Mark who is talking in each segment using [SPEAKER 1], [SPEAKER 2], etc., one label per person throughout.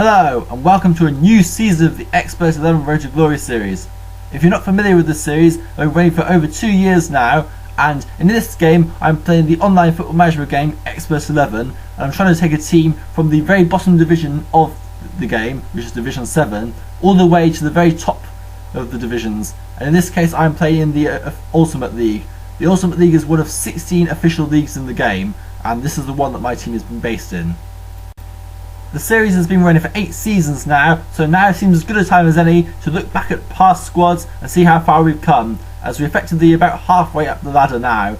[SPEAKER 1] Hello and welcome to a new season of the Xpert 11 Road to Glory series. If you're not familiar with this series, I've been running for over 2 years now, and in this game I'm playing the online football management game Xpert 11, and I'm trying to take a team from the very bottom division of the game, which is Division 7, all the way to the very top of the divisions. And in this case I'm playing in the Ultimate League. The Ultimate League is one of 16 official leagues in the game, and this is the one that my team has been based in. The series has been running for 8 seasons now, so now seems as good a time as any to look back at past squads and see how far we've come, as we're effectively about halfway up the ladder now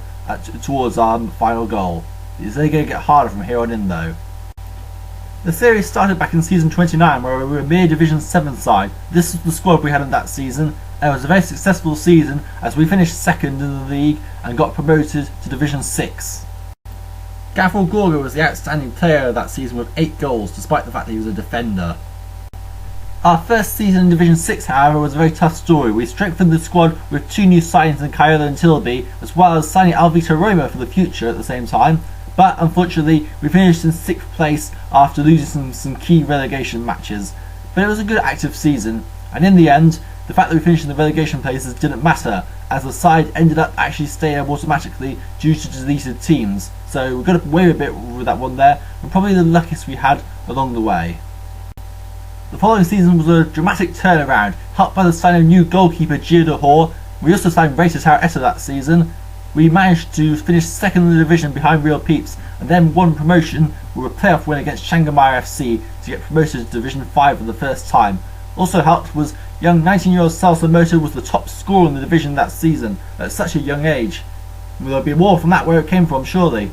[SPEAKER 1] towards our final goal. It's only going to get harder from here on in though. The series started back in season 29 where we were a mere Division 7 side. This was the squad we had in that season, and it was a very successful season as we finished second in the league and got promoted to Division 6. Gavril Gorga was the outstanding player of that season with 8 goals, despite the fact that he was a defender. Our first season in Division 6, however, was a very tough story. We strengthened the squad with 2 new signings in Kyola and Tilby, as well as signing Alvito Roma for the future at the same time, but unfortunately we finished in 6th place after losing some key relegation matches. But it was a good active season, and in the end, the fact that we finished in the relegation places didn't matter, as the side ended up actually staying up automatically due to deleted teams. So we got away a bit with that one there, and probably the luckiest we had along the way. The following season was a dramatic turnaround, helped by the signing of new goalkeeper Gio. We also signed Ray Tataw Eta that season. We managed to finish second in the division behind Real Peeps, and then won promotion with a playoff win against Shanghai FC to get promoted to Division 5 for the first time. Also helped was young 19-year-old Celso Mota was the top scorer in the division that season at such a young age. There'll be more from that where it came from, surely.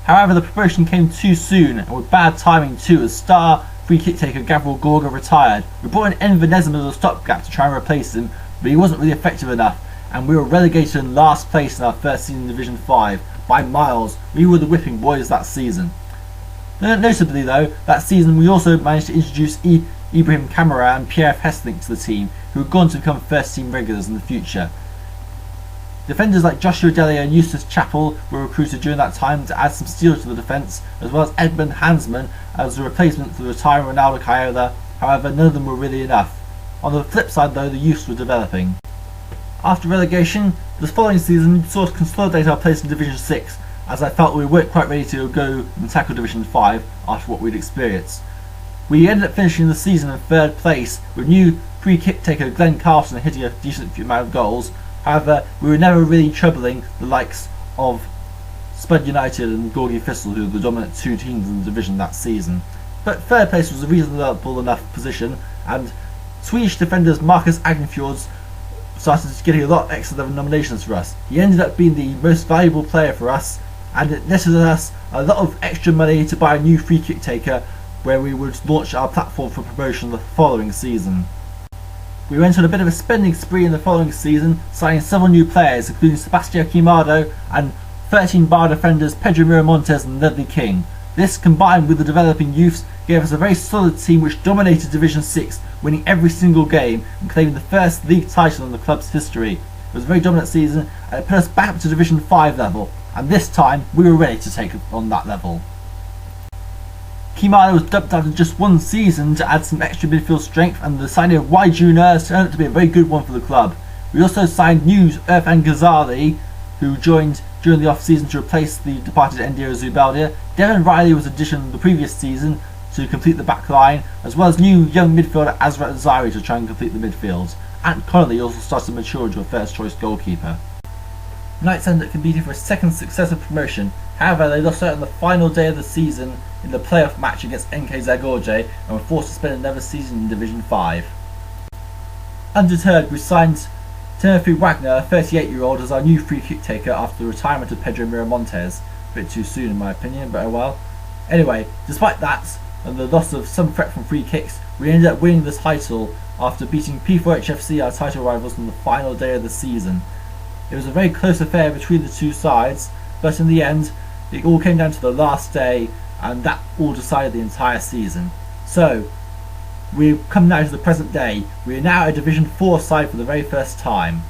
[SPEAKER 1] However, the promotion came too soon, and with bad timing too, as star free kick taker Gavril Gorga retired. We brought in Envenesm as a stopgap to try and replace him, but he wasn't really effective enough, and we were relegated in last place in our first season in Division 5 by miles. We were the whipping boys that season. Notably though, that season we also managed to introduce Ibrahim Qamara and Pierre Of Hesslink to the team, who had gone to become first team regulars in the future. Defenders like Joshua Delia and Eustace Chappell were recruited during that time to add some steel to the defence, as well as Edmund Hansman as a replacement for the retiring Ronaldo Kyola. However, none of them were really enough. On the flip side though, the youths were developing. After relegation, the following season saw us consolidate our place in Division 6, as I felt we weren't quite ready to go and tackle Division 5 after what we'd experienced. We ended up finishing the season in 3rd place, with new free kick taker Glenn Carlson hitting a decent amount of goals. However, we were never really troubling the likes of Spud United and Gorgie Thistle, who were the dominant 2 teams in the division that season. But 3rd place was a reasonable enough position, and Swedish defenders Marcus Agnefjords started getting a lot of X11 nominations for us. He ended up being the most valuable player for us, and it netted us a lot of extra money to buy a new free kick taker, where we would launch our platform for promotion the following season. We went on a bit of a spending spree in the following season, signing several new players, including Sebastião Quimado and 13 bar defenders Pedro Miramontes and Ledley King. This, combined with the developing youths, gave us a very solid team which dominated Division 6, winning every single game and claiming the first league title in the club's history. It was a very dominant season, and it put us back up to Division 5 level, and this time we were ready to take on that level. Qamara was dubbed after just 1 season to add some extra midfield strength, and the signing of Wei Jun Er turned out to be a very good one for the club. We also signed new Irfan Ghazali, who joined during the off-season to replace the departed Endiro Zubaldia. Devin Reilly was addition the previous season to complete the back line, as well as new young midfielder Azrat Zari to try and complete the midfield. Ant Connolly also started to mature into a first-choice goalkeeper. Knights ended up competing for a 2nd successive promotion. However, they lost out on the final day of the season in the playoff match against NK Zagorje and were forced to spend another season in Division 5. Undeterred, we signed Timothy Wagner, a 38-year-old, as our new free kick taker after the retirement of Pedro Miramontes. A bit too soon in my opinion, but oh well. Anyway, despite that and the loss of some threat from free kicks, we ended up winning the title after beating P4HFC, our title rivals, on the final day of the season. It was a very close affair between the 2 sides, but in the end it all came down to the last day, and that all decided the entire season. So we've come now to the present day. We are now a Division 4 side for the very first time.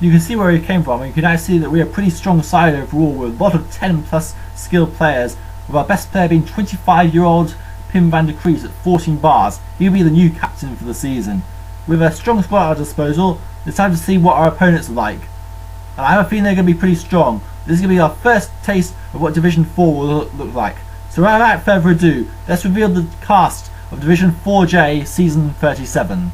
[SPEAKER 1] You can see where we came from, and you can now see that we are a pretty strong side overall with a lot of 10+ skilled players, with our best player being 25-year-old Pim van der Kruis at 14 bars. He'll be the new captain for the season. With a strong squad at our disposal, it's time to see what our opponents are like. And I have a feeling they're going to be pretty strong. This is going to be our first taste of what Division 4 will look like. So without further ado, let's reveal the cast of Division 4J Season 37.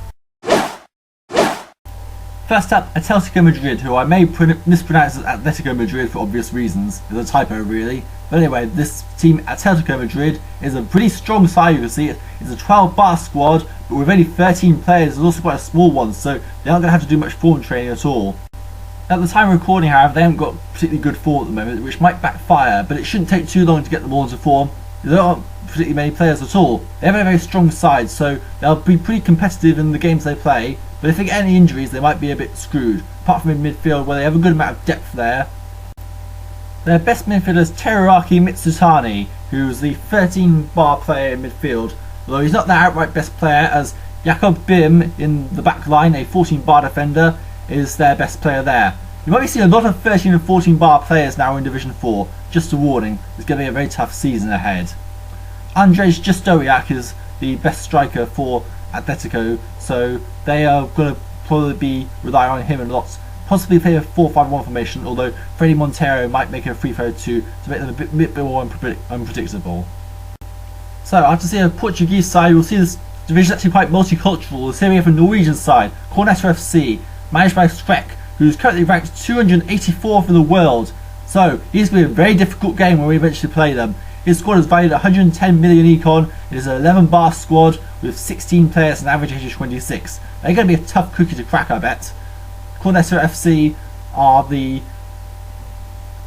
[SPEAKER 1] First up, Atletico Madrid, who I may mispronounce as Atletico Madrid for obvious reasons. It's a typo really. But anyway, this team, Atletico Madrid, is a pretty strong side, you can see. It's a 12-bar squad, but with only 13 players, it's also quite a small one, so they're not going to have to do much form training at all. At the time of recording, however, they haven't got particularly good form at the moment, which might backfire, but it shouldn't take too long to get them all into form. There aren't particularly many players at all. They have a very strong side, so they'll be pretty competitive in the games they play, but if they get any injuries, they might be a bit screwed, apart from in midfield where they have a good amount of depth there. Their best midfielder is Teruaki Mitsutani, who's the 13-bar player in midfield, although he's not the outright best player, as Jakob Bim in the back line, a 14-bar defender, is their best player there. You might be seeing a lot of 13 and 14-bar players now in Division 4, just a warning, it's going to be a very tough season ahead. Andrzej Justowiak is the best striker for Atletico, so they are going to probably be relying on him a lot. Possibly play a 4-5-1 formation, although Freddy Montero might make a free throw to make them a bit more unpredictable. So after seeing a Portuguese side, we'll see this division actually quite multicultural. Here we have a Norwegian side, Cornetto FC, managed by Sprek, who's currently ranked 284th in the world. So he's going to be a very difficult game when we eventually play them. His squad is valued at 110 million econ. It is an 11-bar squad with 16 players and average age of 26. They're going to be a tough cookie to crack, I bet. Cornetto FC are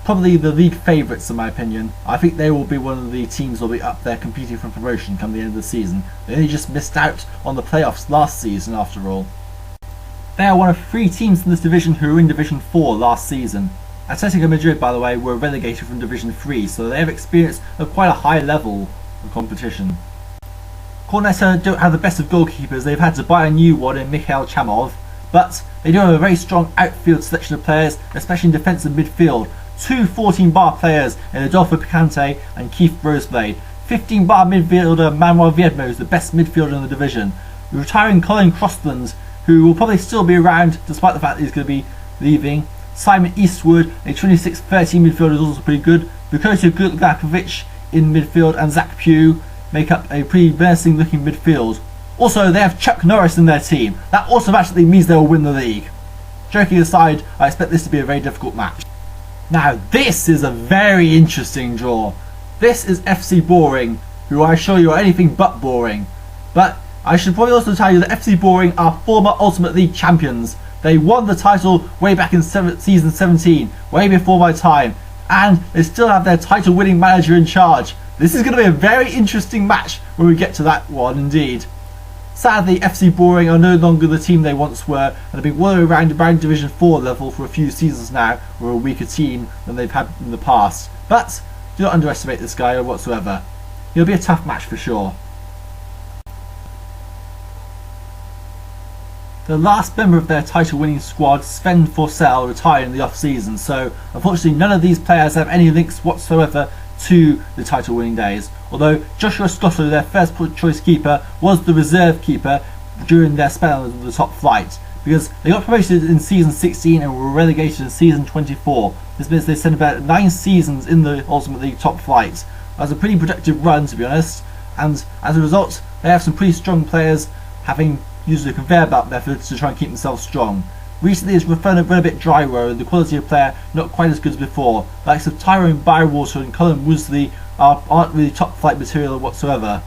[SPEAKER 1] probably the league favourites in my opinion. I think they will be one of the teams that will be up there competing for promotion come the end of the season. They only just missed out on the playoffs last season after all. They are one of 3 teams in this division who were in Division 4 last season. Atletico Madrid, by the way, were relegated from Division 3, so they have experience of quite a high level of competition. Cornetto don't have the best of goalkeepers. They've had to buy a new one in Mikhail Chamov, but they do have a very strong outfield selection of players, especially in defensive midfield. 2 14-bar players in Adolfo Picante and Keith Roseblade. 15-bar midfielder Manuel Viedmo is the best midfielder in the division. Retiring Colin Crossland, who will probably still be around despite the fact that he's going to be leaving. Simon Eastwood, a 26-13 midfielder, is also pretty good. Vukoto Gutlakovic in midfield and Zach Pugh make up a pretty menacing looking midfield. Also, they have Chuck Norris in their team. That automatically means they will win the league. Joking aside, I expect this to be a very difficult match. Now, this is a very interesting draw. This is FC Boring, who I assure you are anything but boring. But I should probably also tell you that FC Boring are former Ultimate League champions. They won the title way back in season 17, way before my time, and they still have their title winning manager in charge. This is going to be a very interesting match when we get to that one indeed. Sadly, FC Boring are no longer the team they once were, and have been wallowing around Division 4 level for a few seasons now. We're a weaker team than they've had in the past. But do not underestimate this guy whatsoever. He'll be a tough match for sure. The last member of their title winning squad, Sven Forsell, retired in the off season, so unfortunately none of these players have any links whatsoever to the title winning days, although Joshua Scotto, their first choice keeper, was the reserve keeper during their spell in the top flight, because they got promoted in season 16 and were relegated in season 24. This means they spent about 9 seasons in the Ultimate League top flight. That was a pretty productive run, to be honest, and as a result they have some pretty strong players having used the conveyor belt method to try and keep themselves strong. Recently it's run a bit dry road, the quality of player not quite as good as before. The likes of Tyrone Bywater and Colin Woosley aren't really top flight material whatsoever.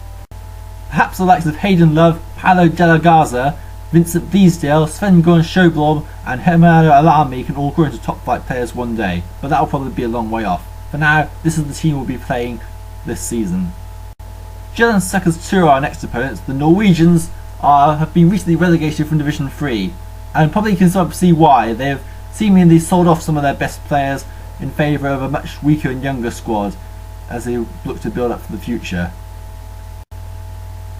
[SPEAKER 1] Perhaps the likes of Hayden Love, Paolo Della Garza, Vincent Bleasdale, Sven Gunn Schoblom and Hermano Alami can all grow into top flight players one day, but that will probably be a long way off. For now, this is the team we'll be playing this season. Jylland Suckers 2 are our next opponents. The Norwegians have been recently relegated from Division 3, and probably you can sort of see why. They have seemingly sold off some of their best players in favour of a much weaker and younger squad as they look to build up for the future.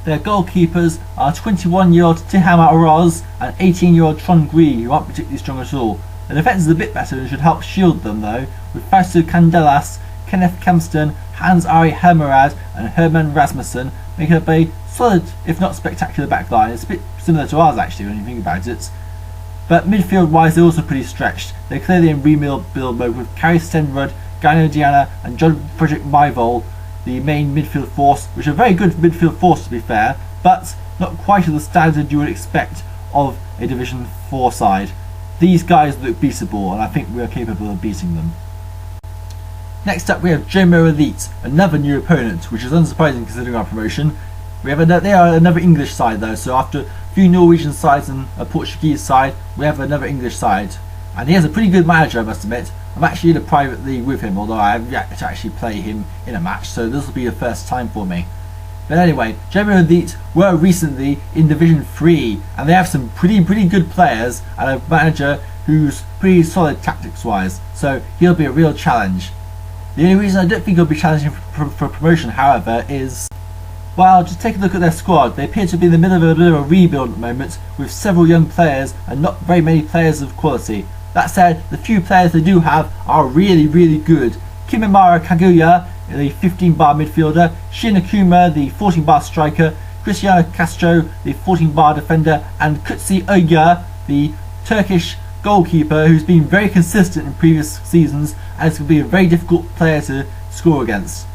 [SPEAKER 1] Their goalkeepers are 21-year-old Tihama Oroz and 18-year-old Tron Gui, who aren't particularly strong at all. The defence is a bit better and should help shield them though, with Fausto Candelas, Kenneth Kempston, Hans-Ari Hermerad and Herman Rasmussen make up a solid, if not spectacular backline. It's a bit similar to ours actually when you think about it. But midfield wise they're also pretty stretched. They're clearly in rebuild mode with Carrie Stenrud, Gino Diana and John Frederick Myvol, the main midfield force, which are a very good midfield force to be fair, but not quite to the standard you would expect of a Division 4 side. These guys look beatable and I think we are capable of beating them. Next up we have Jomo Elite, another new opponent, which is unsurprising considering our promotion. They are another English side though, so after a few Norwegian sides and a Portuguese side, we have another English side. And he has a pretty good manager, I must admit. I'm actually in a private league with him, although I have yet to actually play him in a match, so this will be the first time for me. But anyway, Jomo Elite were recently in Division 3, and they have some pretty good players and a manager who's pretty solid tactics wise, so he'll be a real challenge. The only reason I don't think he'll be challenging for promotion, however, is, well, just take a look at their squad. They appear to be in the middle of a bit of a rebuild at the moment, with several young players and not very many players of quality. That said, the few players they do have are really good. Kimimara Kaguya, the 15-bar midfielder, Shin Akuma, the 14-bar striker, Cristiano Castro, the 14-bar defender, and Kutsi Oya, the Turkish goalkeeper, who's been very consistent in previous seasons and is going to be a very difficult player to score against.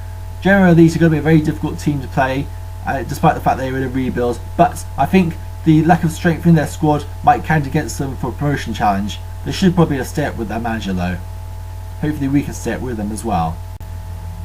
[SPEAKER 1] Generally, these are going to be a very difficult team to play, despite the fact they're in a rebuild, but I think the lack of strength in their squad might count against them for a promotion challenge. They should probably have stayed up with their manager though. Hopefully we can stay up with them as well.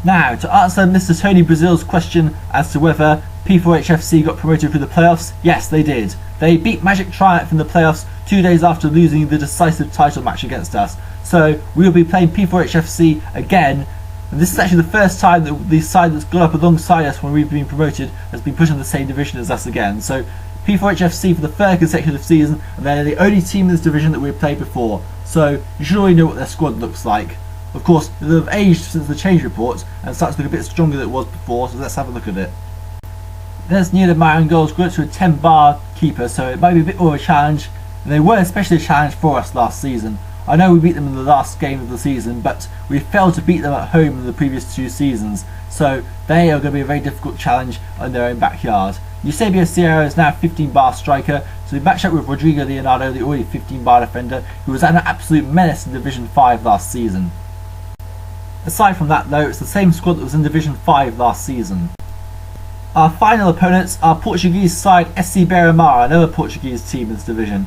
[SPEAKER 1] Now, to answer Mr. Tony Brazil's question as to whether P4HFC got promoted through the playoffs, yes they did. They beat Magic Triumph in the playoffs 2 days after losing the decisive title match against us. So we will be playing P4HFC again, and this is actually the first time that the side that's got up alongside us when we've been promoted has been put in the same division as us again. So P4HFC for the third consecutive season, and they're the only team in this division that we've played before. So you should already know what their squad looks like. Of course, they've aged since the change report and starts to look a bit stronger than it was before, so let's have a look at it. There's near the Marin goals, grew up to a 10-bar keeper, so it might be a bit more of a challenge. And they were especially a challenge for us last season. I know we beat them in the last game of the season, but we failed to beat them at home in the previous 2 seasons. So they are going to be a very difficult challenge in their own backyard. Eusebio Sierra is now a 15-bar striker, so we matched up with Rodrigo Leonardo, the already 15-bar defender, who was an absolute menace in Division 5 last season. Aside from that though, it's the same squad that was in Division 5 last season. Our final opponents are Portuguese side SC Beira-Mar, another Portuguese team in this division.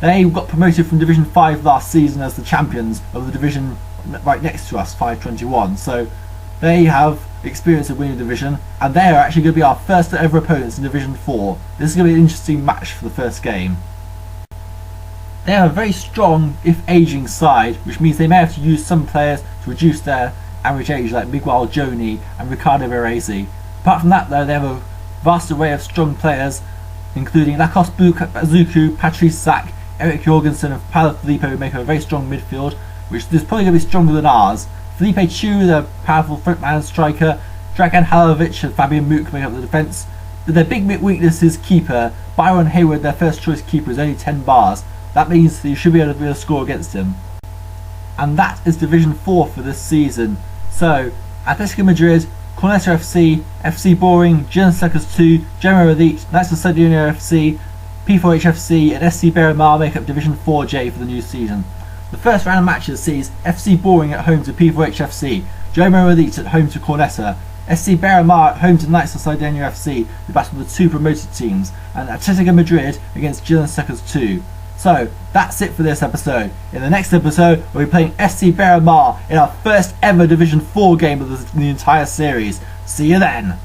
[SPEAKER 1] They got promoted from Division 5 last season as the champions of the division right next to us, 521, so they have experience of winning division, and they are actually going to be our first ever opponents in Division 4. This is going to be an interesting match for the first game. They are a very strong, if aging side, which means they may have to use some players to reduce their average age, like Miguel Joni and Ricardo Veresi. Apart from that though, they have a vast array of strong players, including Lacoste Bazuku, Patrice Sack, Eric Jorgensen and Paulo Felipe, who make a very strong midfield, which is probably going to be stronger than ours. Felipe Chu, the powerful frontman striker, Dragan Halovic and Fabian Mook make up the defence. But their big weakness is keeper. Byron Hayward, their first choice keeper, is only 10 bars. That means that you should be able to score against him. And that is Division 4 for this season. So, Atletico Madrid, Corneta FC, FC Boring, Girona Circus 2, Genoa Elite, Knights of Sardinia FC, P4HFC and SC Beira-Mar make up Division 4J for the new season. The first round of matches sees FC Boring at home to P4HFC, Genoa Elite at home to Corneta, SC Beira-Mar at home to Knights of Sardinia FC, the battle of the 2 promoted teams, and Atletico Madrid against Girona Circus 2. So, that's it for this episode. In the next episode, we'll be playing SC Beira-Mar in our first ever Division 4 game of the entire series. See you then!